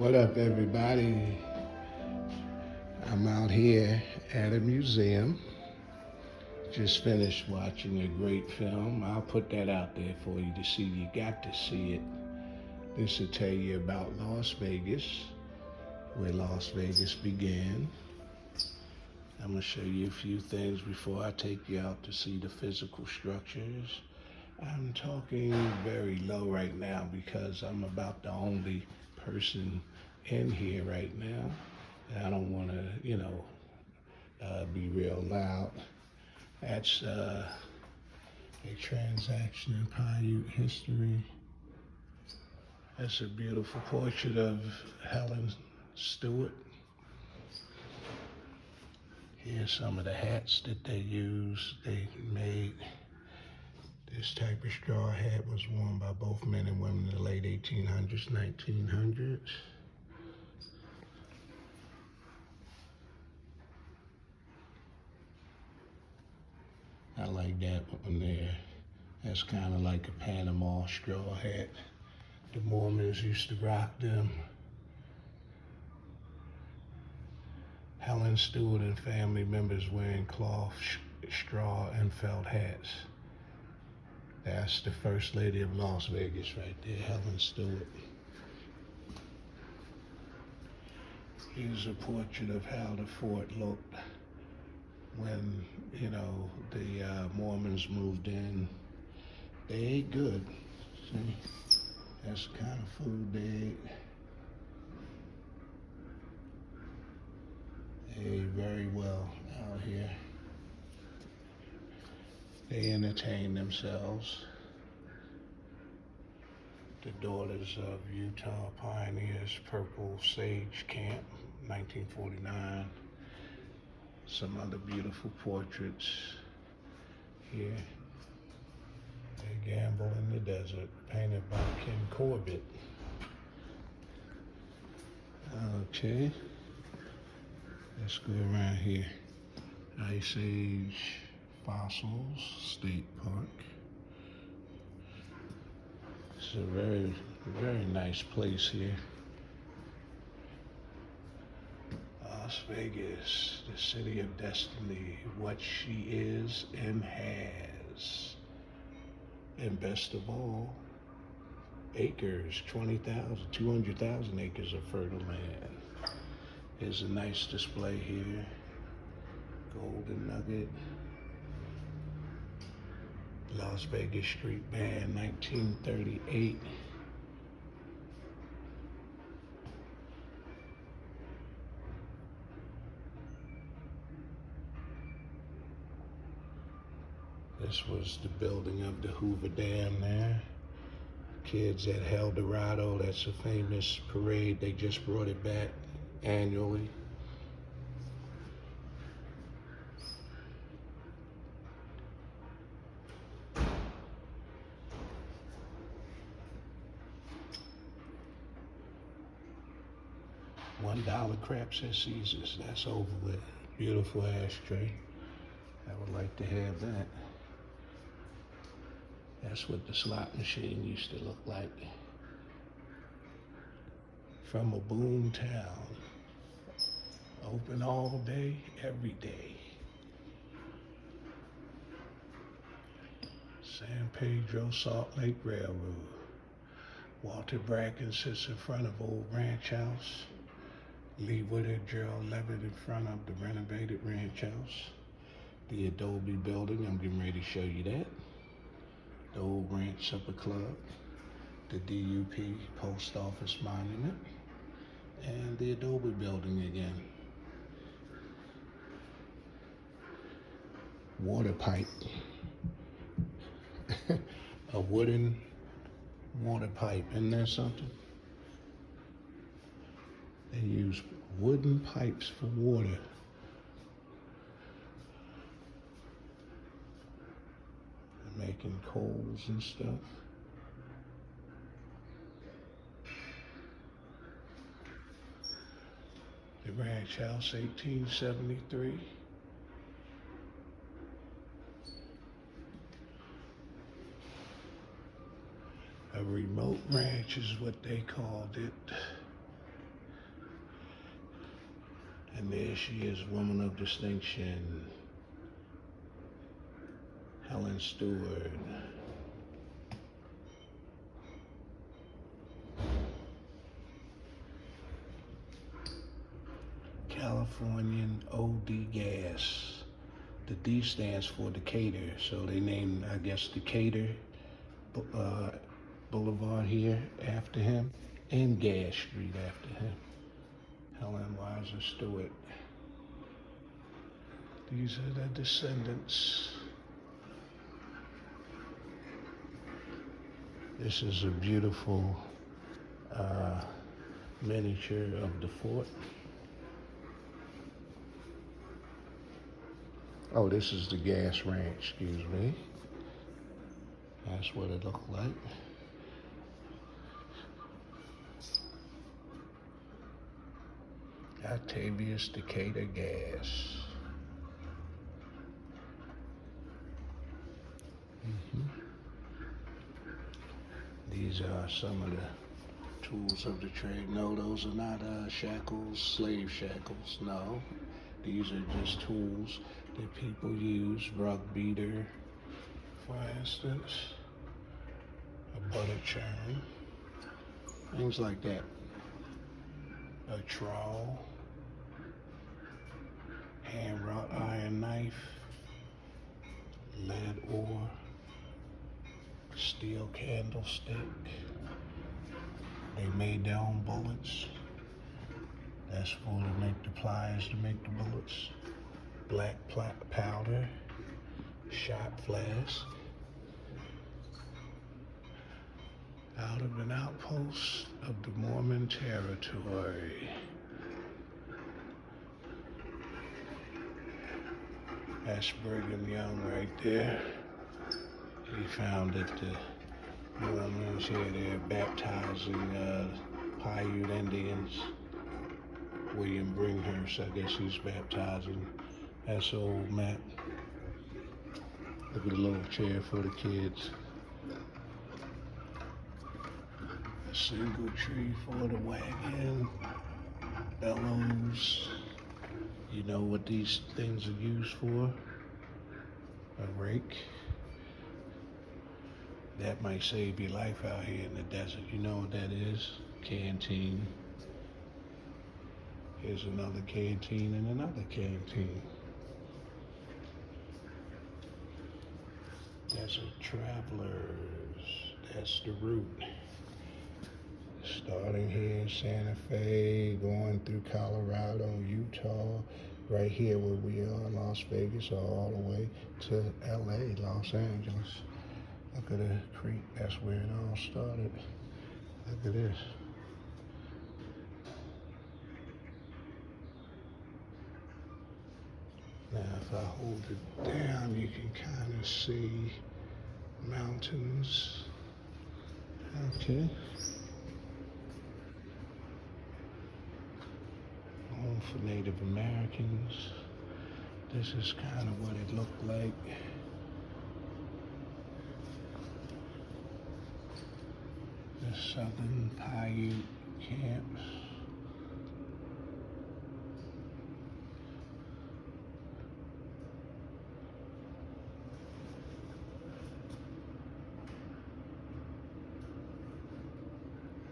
What up, everybody? I'm out here at a museum. Just finished watching a great film. I'll put that out there for you to see. You got to see it. This will tell you about Las Vegas, where Las Vegas began. I'm going to show you a few things before I take you out to see the physical structures. I'm talking very low right now because I'm about the only person in here right now. And I don't want to, be real loud. That's a transaction in Paiute history. That's a beautiful portrait of Helen Stewart. Here's some of the hats that they used. They made this type of straw hat was worn by both men and women in the late 1800s, 1900s. I like that one there. That's kind of like a Panama straw hat. The Mormons used to rock them. Helen Stewart and family members wearing cloth, straw, and felt hats. That's the First Lady of Las Vegas right there, Helen Stewart. Here's a portrait of how the fort looked when, the Mormons moved in. They ate good. See, that's the kind of food they ate. They ate very well out here. They entertained themselves. The Daughters of Utah Pioneers, Purple Sage Camp, 1949. Some other beautiful portraits here. They Gamble in the Desert, painted by Ken Corbett. Okay, let's go around here. Ice Age Fossils State Park. It's a very, very nice place here. Las Vegas, the city of destiny, what she is and has. And best of all, acres, 20,000, 200,000 acres of fertile land. Here's a nice display here. Golden Nugget. Las Vegas Street Band, 1938. This was the building of the Hoover Dam there. Kids at El Dorado, that's a famous parade. They just brought it back annually. $1 craps at Caesars, that's over with. Beautiful ashtray. I would like to have that. That's what the slot machine used to look like. From a boom town. Open all day, every day. San Pedro Salt Lake Railroad. Walter Bracken sits in front of Old Ranch House. Lee Woodard, Gerald Levitt in front of the renovated ranch house. The Adobe building, I'm getting ready to show you that. The Old Ranch Supper Club. The DUP Post Office Monument. And the Adobe building again. Water pipe. A wooden water pipe. Isn't that something? They use wooden pipes for water. They're making coals and stuff. The Ranch House, 1873. A remote ranch is what they called it. And there she is, woman of distinction, Helen Stewart. Californian OD gas. The D stands for Decatur, so they named, I guess, Decatur Boulevard here after him, and Gas Street after him. Helen Weiser Stewart. These are the descendants. This is a beautiful miniature of the fort. Oh, this is the gas ranch, excuse me. That's what it looked like. Octavius Decatur Gas. These are some of the tools of the trade. No, those are not shackles, slave shackles. No, these are just tools that people use. Rug beater, for instance, a butter churn, things like that. A trowel, hand wrought iron knife, lead ore, steel candlestick. They made their own bullets. That's for to make the pliers to make the bullets. Black powder, shot flask. Out of an outpost of the Mormon territory. That's Brigham Young right there. He founded the Mormons here. They're baptizing Paiute Indians. William Bringhurst, I guess he's baptizing. That's old Matt. Look at the little chair for the kids. A single tree for the wagon. Bellows. You know what these things are used for? A rake. That might save your life out here in the desert. You know what that is? Canteen. Here's another canteen and another canteen. Desert Travelers. That's the route. Starting here in Santa Fe, going through Colorado, Utah, right here where we are in Las Vegas, all the way to LA, Los Angeles. Look at the creek, that's where it all started. Look at this. Now if I hold it down, you can kind of see mountains. Okay. Home for Native Americans. This is kind of what it looked like. The Southern Paiute camps.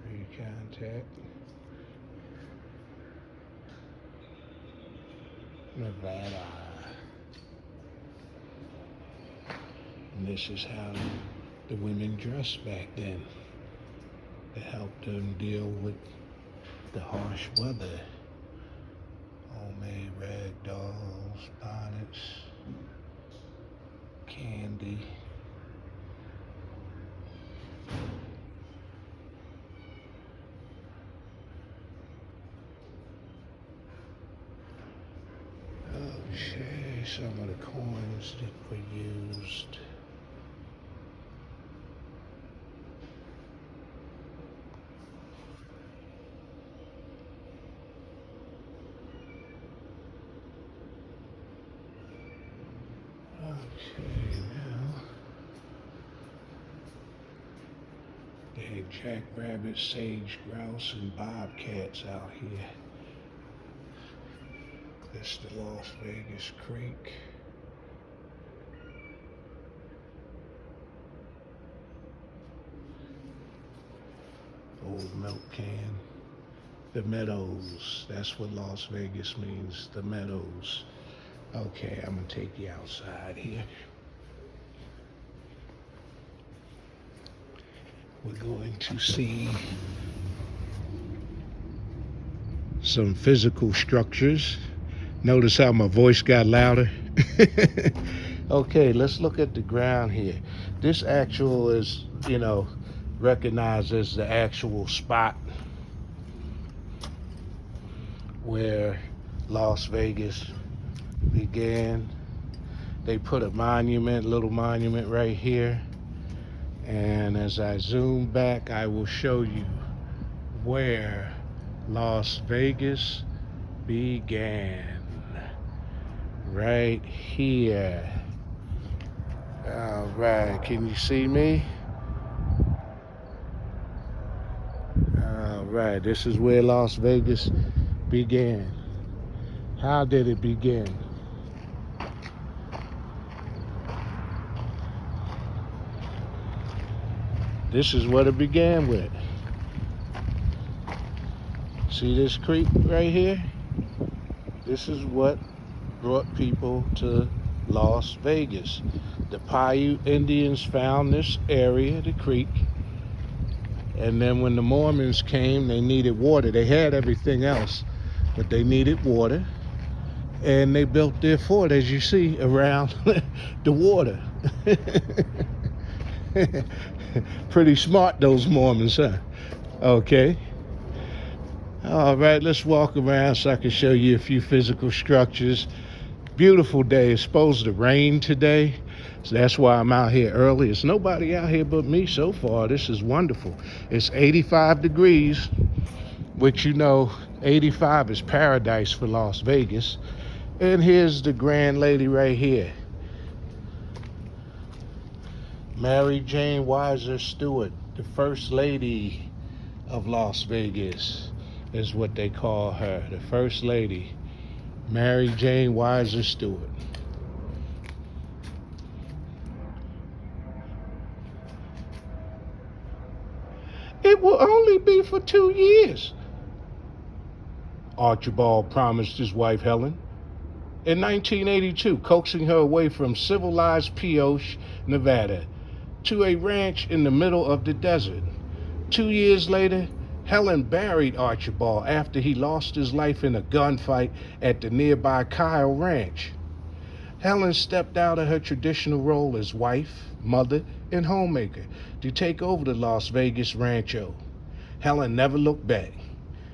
Recontact. Nevada. And this is how the women dressed back then to help them deal with the harsh weather. Homemade rag dolls, bonnets, candy. Okay, some of the coins that were used. Okay, now they had jackrabbits, sage grouse, and bobcats out here. This is the Las Vegas Creek. Old milk can. The Meadows. That's what Las Vegas means. The Meadows. Okay, I'm gonna take you outside here. We're going to see some physical structures. Notice how my voice got louder. Okay, let's look at the ground here. This actual is, recognized as the actual spot where Las Vegas began. They put a little monument right here. And as I zoom back, I will show you where Las Vegas began. Right here. All right, can you see me? All right, this is where Las Vegas began. How did it begin? This is what it began with. See this creek right here? This is what brought people to Las Vegas. The Paiute Indians found this area, the creek, and then when the Mormons came, they needed water. They had everything else, but they needed water, and they built their fort, as you see, around the water. Pretty smart, those Mormons, huh? Okay. All right, let's walk around so I can show you a few physical structures. Beautiful day. It's supposed to rain today, so that's why I'm out here early. There's nobody out here but me so far. This is wonderful. It's 85 degrees, which 85 is paradise for Las Vegas. And here's the grand lady right here. Mary Jane Weiser Stewart, the first lady of Las Vegas, is what they call her. The first lady, Mary Jane Weiser Stewart. It will only be for 2 years, Archibald promised his wife Helen. In 1982, coaxing her away from civilized Pioche, Nevada, to a ranch in the middle of the desert. 2 years later, Helen buried Archibald after he lost his life in a gunfight at the nearby Kyle Ranch. Helen stepped out of her traditional role as wife, mother, and homemaker to take over the Las Vegas Rancho. Helen never looked back.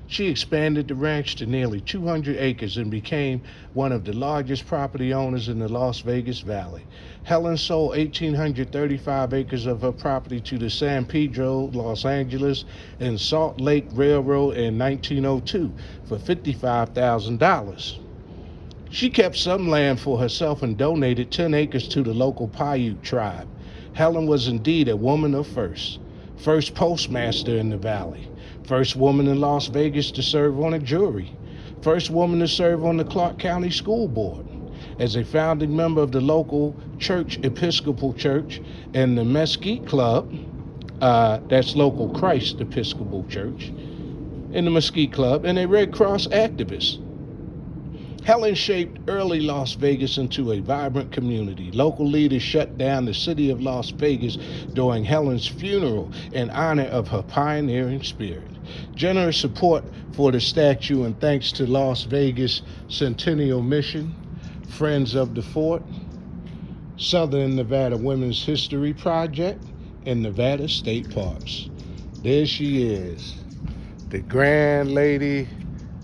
She expanded the ranch to nearly 200 acres and became one of the largest property owners in the Las Vegas Valley. Helen sold 1,835 acres of her property to the San Pedro, Los Angeles, and Salt Lake Railroad in 1902 for $55,000. She kept some land for herself and donated 10 acres to the local Paiute tribe. Helen was indeed a woman of first postmaster in the valley, first woman in Las Vegas to serve on a jury, first woman to serve on the Clark County School Board, as a founding member of the local church, Episcopal Church, and the Mesquite Club, that's local Christ Episcopal Church, and the Mesquite Club, and a Red Cross activist. Helen shaped early Las Vegas into a vibrant community. Local leaders shut down the city of Las Vegas during Helen's funeral in honor of her pioneering spirit. Generous support for the statue and thanks to Las Vegas Centennial Mission, Friends of the Fort, Southern Nevada Women's History Project, and Nevada State Parks. There she is, the Grand Lady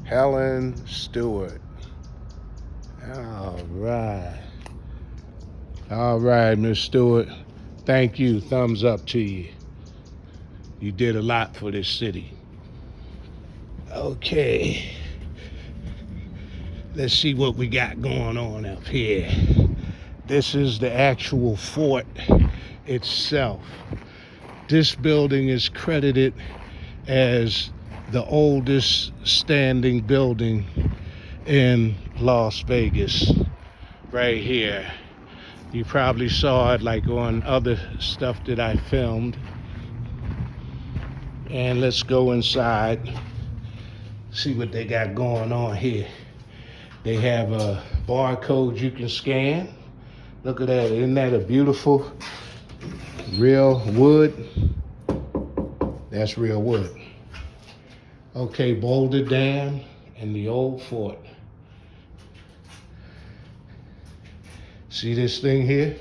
Helen Stewart. All right, Miss Stewart. Thank you. Thumbs up to you. You did a lot for this city. Okay. Let's see what we got going on up here. This is the actual fort itself. This building is credited as the oldest standing building in Las Vegas, right here. You probably saw it like on other stuff that I filmed. And let's go inside, see what they got going on here. They have a barcode you can scan. Look at that, isn't that a beautiful real wood? That's real wood. Okay, Boulder Dam and the old fort. See this thing here?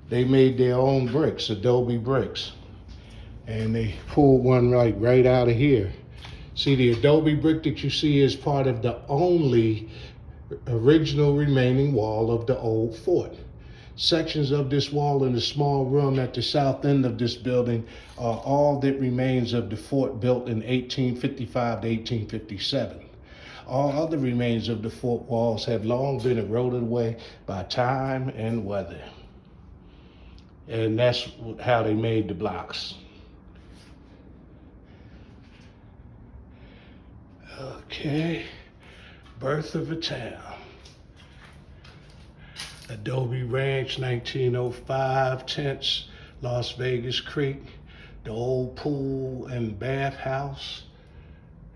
They made their own bricks, Adobe bricks. And they pulled one right out of here. See, the Adobe brick that you see is part of the only original remaining wall of the old fort. Sections of this wall in the small room at the south end of this building are all that remains of the fort built in 1855 to 1857. All other remains of the fort walls have long been eroded away by time and weather. And that's how they made the blocks. Okay, birth of a town. Adobe Ranch, 1905, tents, Las Vegas Creek, the old pool and bathhouse.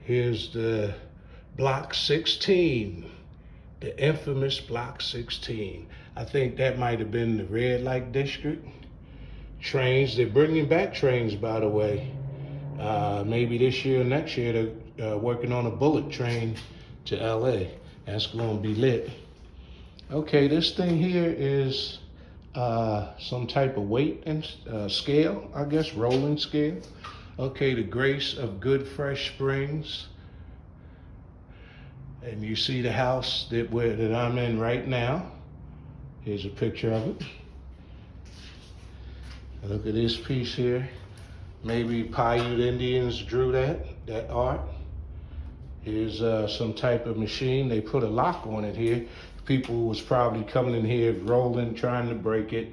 Here's the Block 16, the infamous Block 16. I think that might have been the red light district. Trains, they're bringing back trains, by the way. Maybe this year or next year, they're working on a bullet train to LA. That's gonna be lit. Okay, this thing here is some type of weight and scale, I guess, rolling scale. Okay, the Grace of Good Fresh Springs. And you see the house that I'm in right now. Here's a picture of it. Look at this piece here. Maybe Paiute Indians drew that art. Here's some type of machine. They put a lock on it here. People was probably coming in here rolling, trying to break it.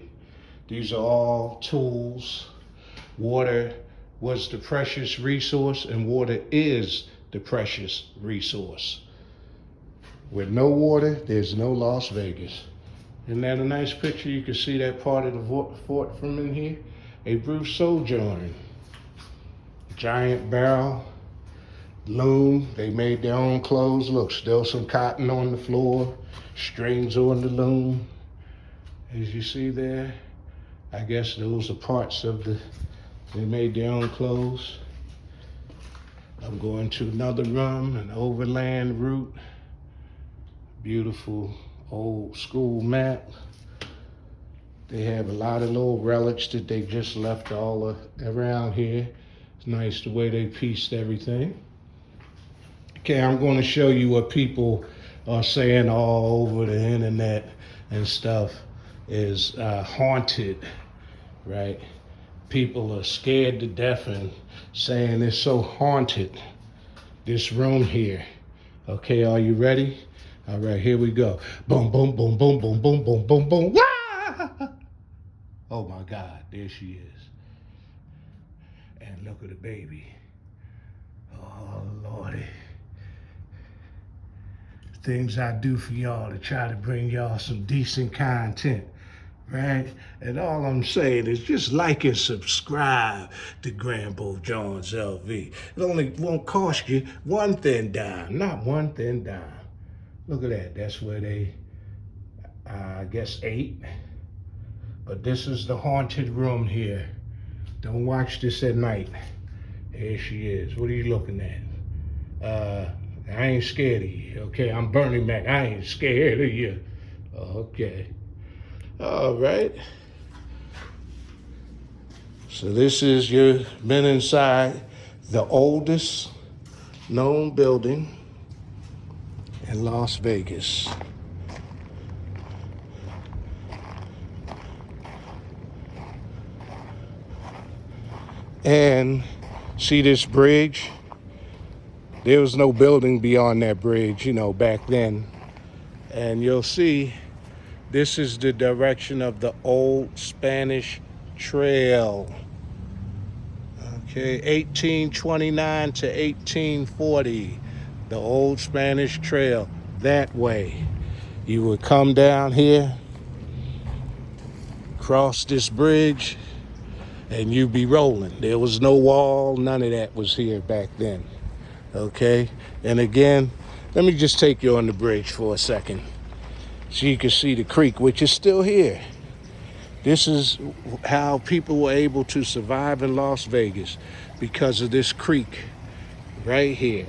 These are all tools. Water was the precious resource, and water is the precious resource. With no water, there's no Las Vegas. Isn't that a nice picture? You can see that part of the fort from in here. A Bruce Sojourn. Giant barrel, loom. They made their own clothes. Look, still some cotton on the floor, strings on the loom. As you see there, I guess those are parts of they made their own clothes. I'm going to another room, an overland route. Beautiful old school map. They have a lot of little relics that they just left all around here. It's nice the way they pieced everything. Okay, I'm going to show you what people are saying all over the internet and stuff is haunted, right? People are scared to death and saying it's so haunted, this room here. Okay, are you ready? All right, here we go. Boom, boom, boom, boom, boom, boom, boom, boom, boom. Wah! Oh my God, there she is. And look at the baby. Oh, Lordy. Things I do for y'all to try to bring y'all some decent content, right? And all I'm saying is just like and subscribe to Grambo Jones LV. It only won't cost you one thin dime, not one thin dime. Look at that, that's where they, I guess, ate. But this is the haunted room here. Don't watch this at night. Here she is. What are you looking at? I ain't scared of you, okay? I'm Bernie Mac. I ain't scared of you. Okay. All right. So this is your been inside the oldest known building in Las Vegas. And see this bridge? There was no building beyond that bridge, back then. And you'll see this is the direction of the old Spanish Trail. Okay, 1829 to 1840, the old Spanish Trail. that way. You would come down here, cross this bridge, and you'd be rolling. There was no wall, none of that was here back then. Okay? And again, let me just take you on the bridge for a second so you can see the creek, which is still here. This is how people were able to survive in Las Vegas, because of this creek right here.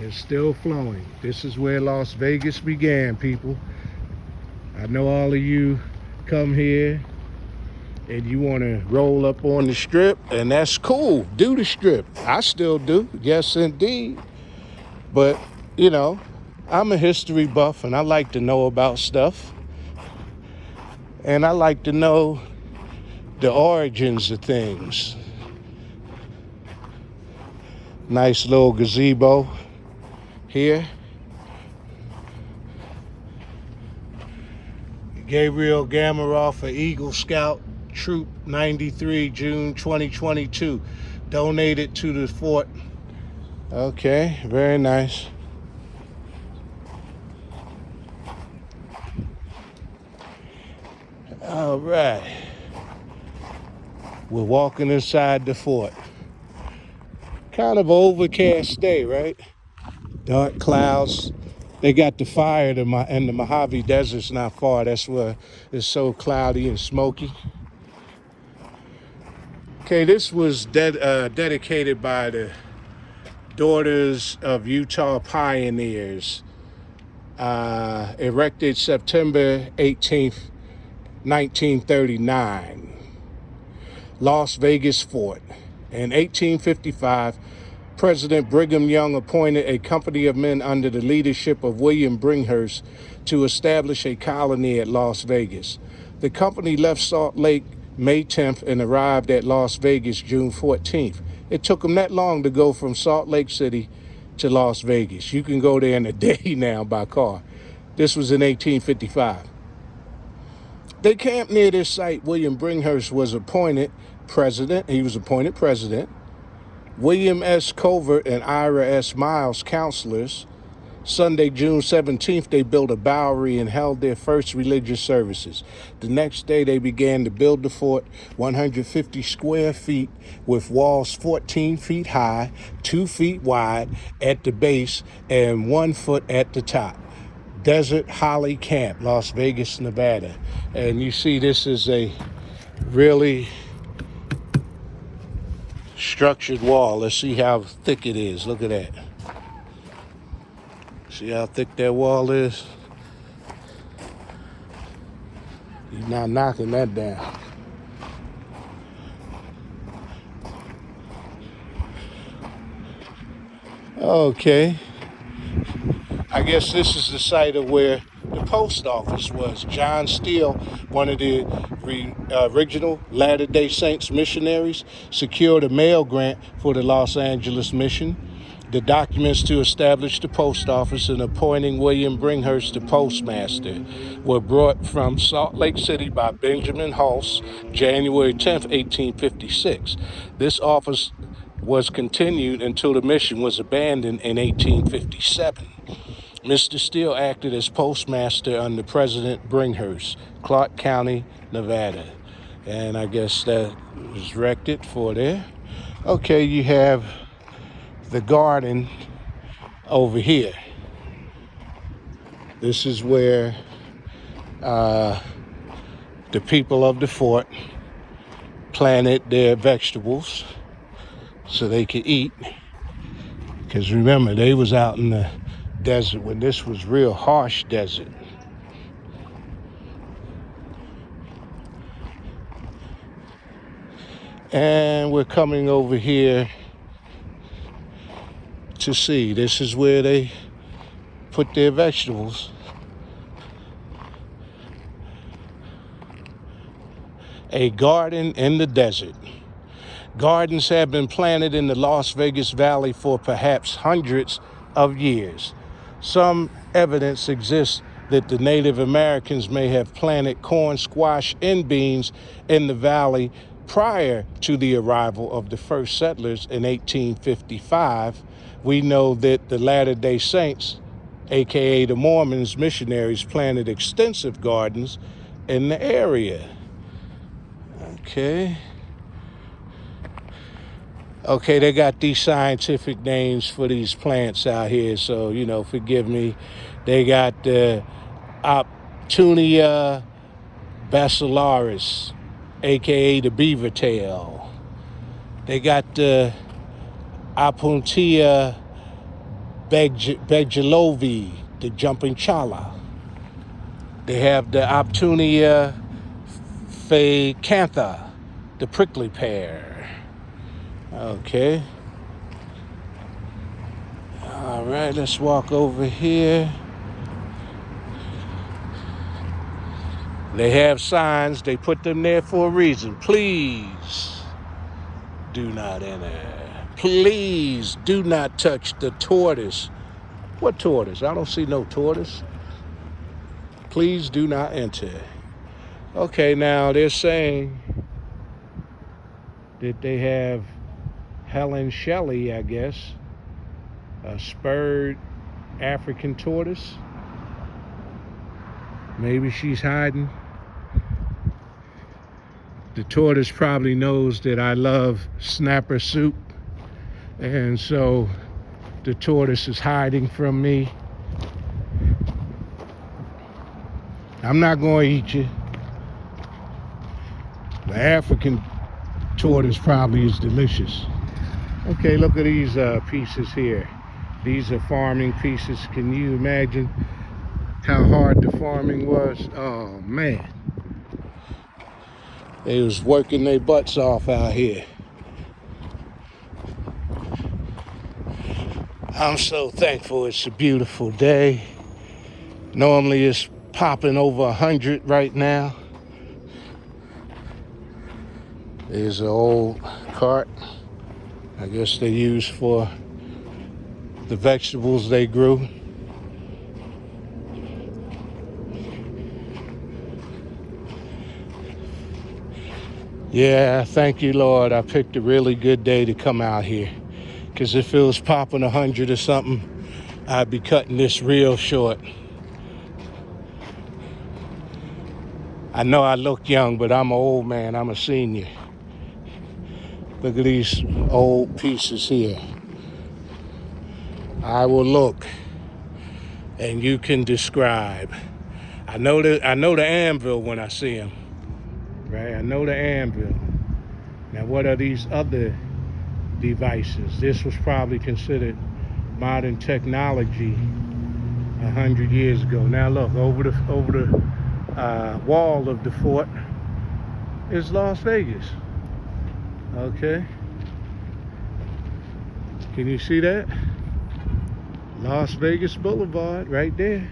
It's still flowing. This is where Las Vegas began, people. I know all of you come here and you want to roll up on the strip, and that's cool. Do the strip. I still do. Yes, indeed. But, you know, I'm a history buff and I like to know about stuff. And I like to know the origins of things. Nice little gazebo here. Gabriel Gamaroff for Eagle Scout Troop 93, June 2022. Donated to the fort. Okay, very nice. All right. We're walking inside the fort. Kind of overcast day, right? Dark clouds. They got the fire in the Mojave Desert's not far. That's where it's so cloudy and smoky. Okay, this was dedicated by the Daughters of Utah Pioneers. Erected September 18th, 1939. Las Vegas Fort. In 1855, President Brigham Young appointed a company of men under the leadership of William Bringhurst to establish a colony at Las Vegas. The company left Salt Lake May 10th and arrived at Las Vegas June 14th. It took them that long to go from Salt Lake City to Las Vegas. You can go there in a day now by car. This was in 1855. They camped near this site. William Bringhurst was appointed president. He was appointed president. William S. Covert and Ira S. Miles, counselors. Sunday, June 17th, they built a Bowery and held their first religious services. The next day, they began to build the fort, 150 square feet, with walls 14 feet high, 2 feet wide at the base, and 1 foot at the top. Desert Holly Camp, Las Vegas, Nevada. And you see this is a really structured wall. Let's see how thick it is. Look at that. See how thick that wall is? You're not knocking that down. Okay. I guess this is the site of where the post office was. John Steele, one of the original Latter-day Saints missionaries, secured a mail grant for the Los Angeles mission. The documents to establish the post office and appointing William Bringhurst the postmaster were brought from Salt Lake City by Benjamin Hulse, January 10th, 1856. This office was continued until the mission was abandoned in 1857. Mr. Steele acted as postmaster under President Bringhurst, Clark County, Nevada. And I guess that was erected for there. Okay, you have the garden over here. This is where the people of the fort planted their vegetables so they could eat. Because remember, they was out in the desert when this was real harsh desert. And we're coming over here to see. This is where they put their vegetables. A garden in the desert. Gardens have been planted in the Las Vegas Valley for perhaps hundreds of years. Some evidence exists that the Native Americans may have planted corn, squash, and beans in the valley prior to the arrival of the first settlers in 1855. We know that the Latter-day Saints aka the Mormons missionaries, planted extensive gardens in the area. Okay. Okay, they got these scientific names for these plants out here, so, forgive me. They got the Optunia basilaris, aka the beaver tail. They got the Opuntia begelovi, the jumping chala. They have the Optunia facantha, the prickly pear. Okay. All right, let's walk over here. They have signs. They put them there for a reason. Please do not enter. Please do not touch the tortoise. What tortoise? I don't see no tortoise. Please do not enter. Okay, now they're saying that they have Helen Shelley, I guess, a spurred African tortoise. Maybe she's hiding. The tortoise probably knows that I love snapper soup, and so the tortoise is hiding from me. I'm not going to eat you. The African tortoise probably is delicious. Okay, look at these pieces here. These are farming pieces. Can you imagine how hard the farming was? Oh, man. They was working their butts off out here. I'm so thankful it's a beautiful day. Normally it's popping over 100 right now. There's an old cart. I guess they use for the vegetables they grew. Yeah, thank you, Lord. I picked a really good day to come out here. Because if it was popping 100 or something, I'd be cutting this real short. I know I look young, but I'm an old man. I'm a senior. Look at these old pieces here. I will look, and you can describe. I know the anvil when I see them, right? I know the anvil. Now, what are these other devices? This was probably considered modern technology 100 years ago. Now, look over the wall of the fort is Las Vegas. Okay, can you see that? Las Vegas Boulevard right there.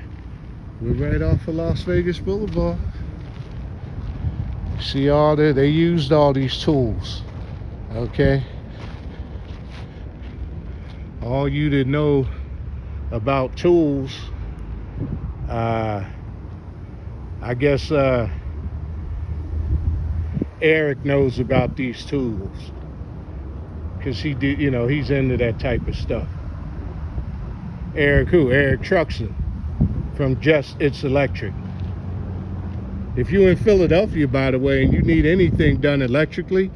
We're right off of Las Vegas Boulevard. See they used all these tools. Okay, all you that know about tools, I guess Eric knows about these tools, because he did, he's into that type of stuff. Eric who? Eric Truxton from Just It's Electric. If you're in Philadelphia, by the way, and you need anything done electrically,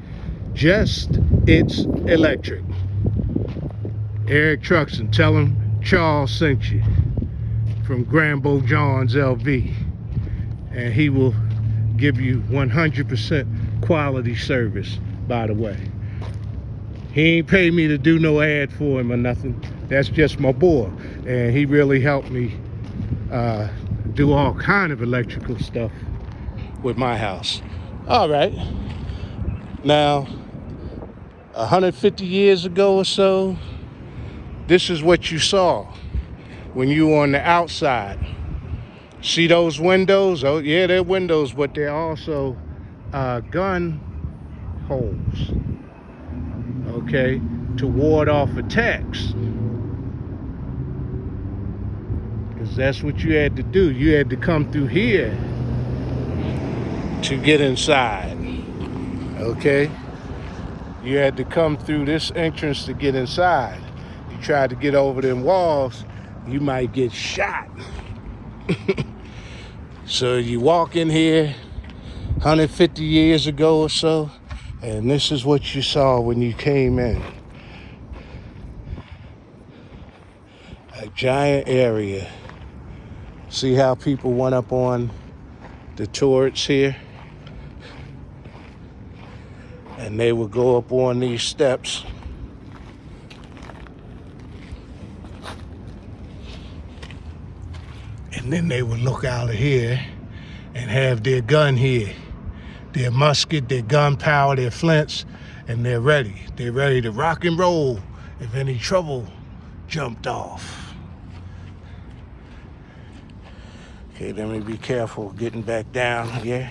Just It's Electric. Eric Truxton, tell him Charles sent you from Grambo Johns LV, and he will give you 100% quality service, by the way. He ain't paid me to do no ad for him or nothing. That's just my boy, and he really helped me do all kind of electrical stuff with my house. All right. Now, 150 years ago or so, this is what you saw when you were on the outside. See those windows? Oh, yeah, they're windows, but they're also gun holes, okay, to ward off attacks. Because that's what you had to do. You had to come through here to get inside, okay? You had to come through this entrance to get inside. You tried to get over them walls, you might get shot. So you walk in here 150 years ago or so, and this is what you saw when you came in. A giant area. See how people went up on the turrets here? And they would go up on these steps. And then they would look out of here and have their gun here. Their musket, their gunpowder, their flints, and they're ready. They're ready to rock and roll if any trouble jumped off. Okay, let me be careful getting back down here.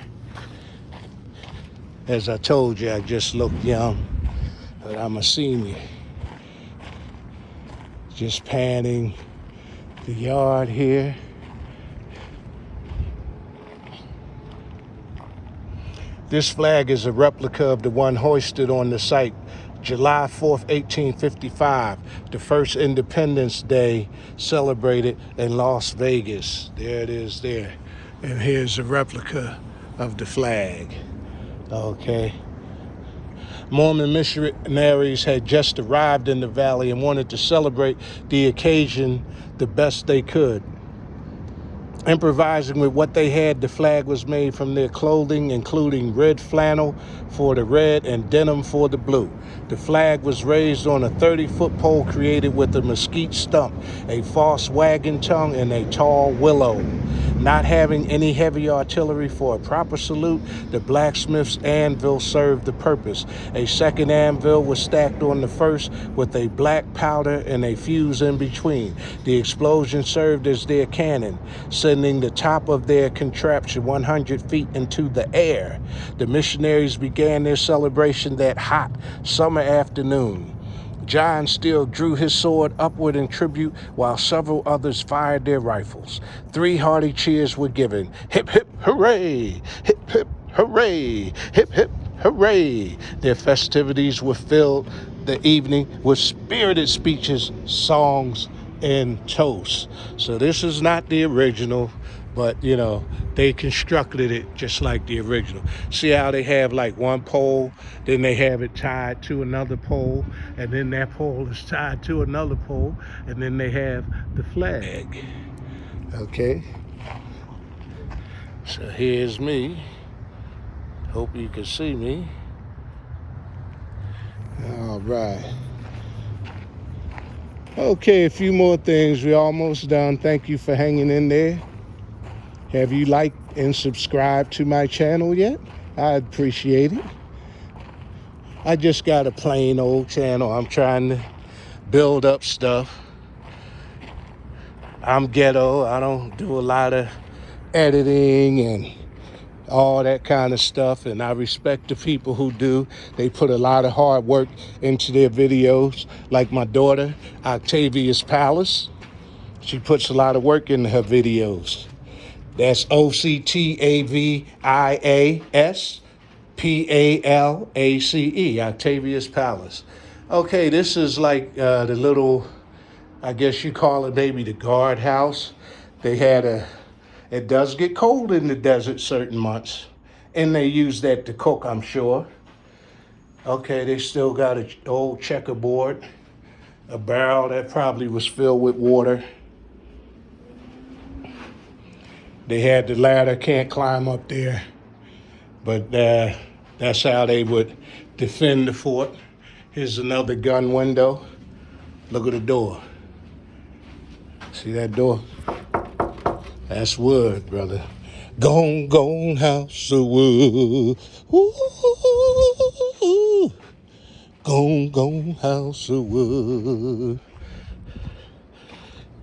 As I told you, I just looked young, but I'm a senior. Just panning the yard here. This flag is a replica of the one hoisted on the site July 4th, 1855, the first Independence Day celebrated in Las Vegas. There it is there. And here's a replica of the flag. Okay. Mormon missionaries had just arrived in the valley and wanted to celebrate the occasion the best they could. Improvising with what they had, the flag was made from their clothing, including red flannel for the red and denim for the blue. The flag was raised on a 30-foot pole created with a mesquite stump, a false wagon tongue, and a tall willow. Not having any heavy artillery for a proper salute, the blacksmith's anvil served the purpose. A second anvil was stacked on the first with a black powder and a fuse in between. The explosion served as their cannon, sending the top of their contraption 100 feet into the air. The missionaries began their celebration that hot summer afternoon. John still drew his sword upward in tribute while several others fired their rifles. 3 hearty cheers were given. Hip, hip, hooray! Hip, hip, hooray! Hip, hip, hooray! Their festivities were filled the evening with spirited speeches, songs, and toasts. So this is not the original, but you know, they constructed it just like the original. See how they have like one pole, then they have it tied to another pole, and then that pole is tied to another pole, and then they have the flag. Okay. So here's me. Hope you can see me. All right. Okay, a few more things. We're almost done. Thank you for hanging in there. Have you liked and subscribed to my channel yet? I'd appreciate it. I just got a plain old channel. I'm trying to build up stuff. I'm ghetto. I don't do a lot of editing and all that kind of stuff, and I respect the people who do. They put a lot of hard work into their videos, like my daughter, Octavius Palace. She puts a lot of work into her videos. That's OCTAVIASPALACE, Octavius Palace. Okay, this is like the little, I guess you call it maybe the guardhouse. They had it does get cold in the desert certain months, and they use that to cook, I'm sure. Okay, they still got an old checkerboard, a barrel that probably was filled with water. They had the ladder, can't climb up there, but that's how they would defend the fort. Here's another gun window. Look at the door. See that door? That's wood, brother. Gone, gone house of wood. Ooh, gone, gone house of wood.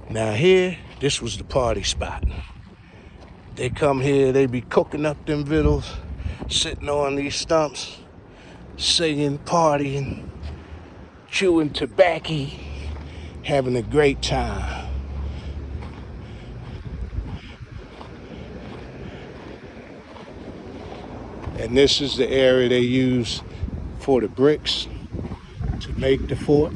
Now here, this was the party spot. They come here, they be cooking up them victuals, sitting on these stumps, singing, partying, chewing tobacco, having a great time. And this is the area they use for the bricks to make the fort.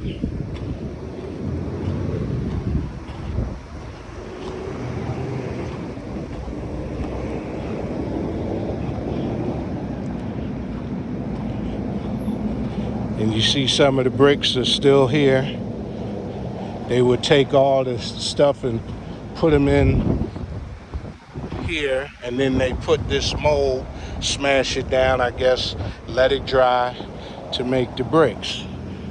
You see some of the bricks are still here. They would take all this stuff and put them in here, and then they put this mold, smash it down, I guess, let it dry to make the bricks.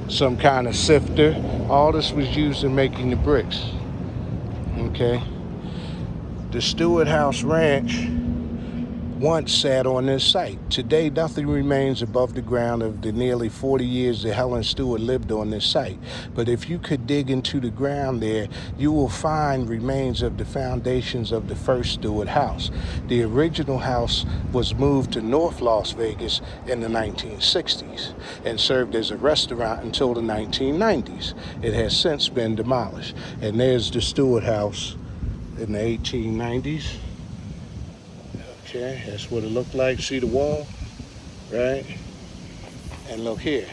Some kind of sifter. All this was used in making the bricks. Okay. The Stewart House Ranch once sat on this site. Today, nothing remains above the ground of the nearly 40 years that Helen Stewart lived on this site. But if you could dig into the ground there, you will find remains of the foundations of the first Stewart house. The original house was moved to North Las Vegas in the 1960s and served as a restaurant until the 1990s. It has since been demolished. And there's the Stewart house in the 1890s. Okay, that's what it looked like. See the wall, right? And look here.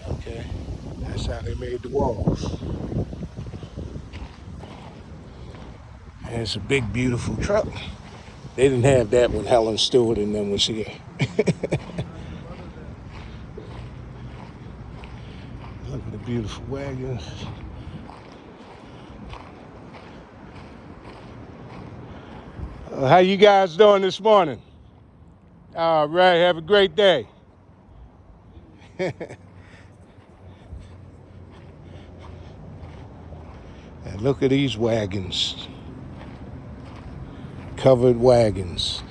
Okay, that's how they made the walls. And it's a big, beautiful truck. They didn't have that when Helen Stewart and them was here. Look at the beautiful wagons. How you guys doing this morning? All right, have a great day. And look at these wagons. Covered wagons.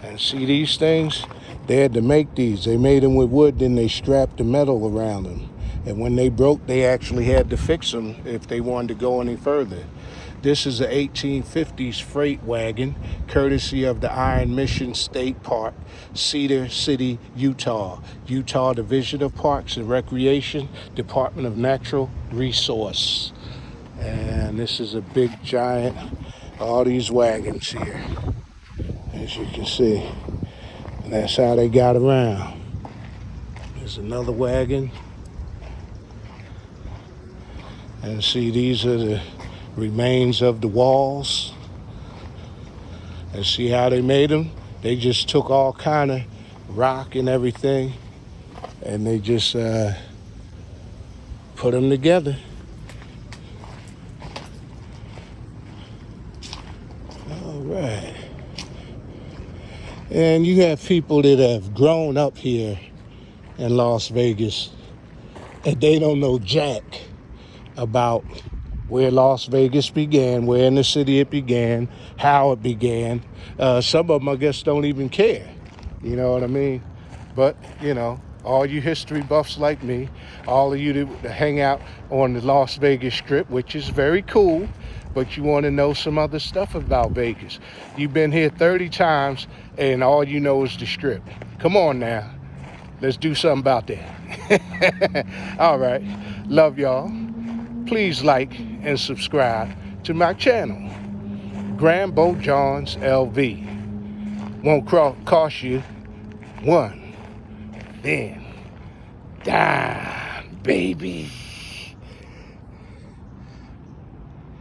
And see these things? They had to make these. They made them with wood, then they strapped the metal around them. And when they broke, they actually had to fix them if they wanted to go any further. This is an 1850s freight wagon, courtesy of the Iron Mission State Park, Cedar City, Utah. Utah Division of Parks and Recreation, Department of Natural Resource. And this is a big, giant, all these wagons here, as you can see. And that's how they got around. There's another wagon. And see, these are the remains of the walls. And see how they made them? They just took all kind of rock and everything, and they just put them together. All right. And you have people that have grown up here in Las Vegas, and they don't know jack about where Las Vegas began, where in the city it began, how it began. Some of them, I guess, don't even care. You know what I mean? But, you know, all you history buffs like me, all of you that hang out on the Las Vegas Strip, which is very cool, but you want to know some other stuff about Vegas. You've been here 30 times, and all you know is the Strip. Come on now. Let's do something about that. All right. Love y'all. Please like and subscribe to my channel, Grambo Johns LV. Won't cost you one, then dime, baby.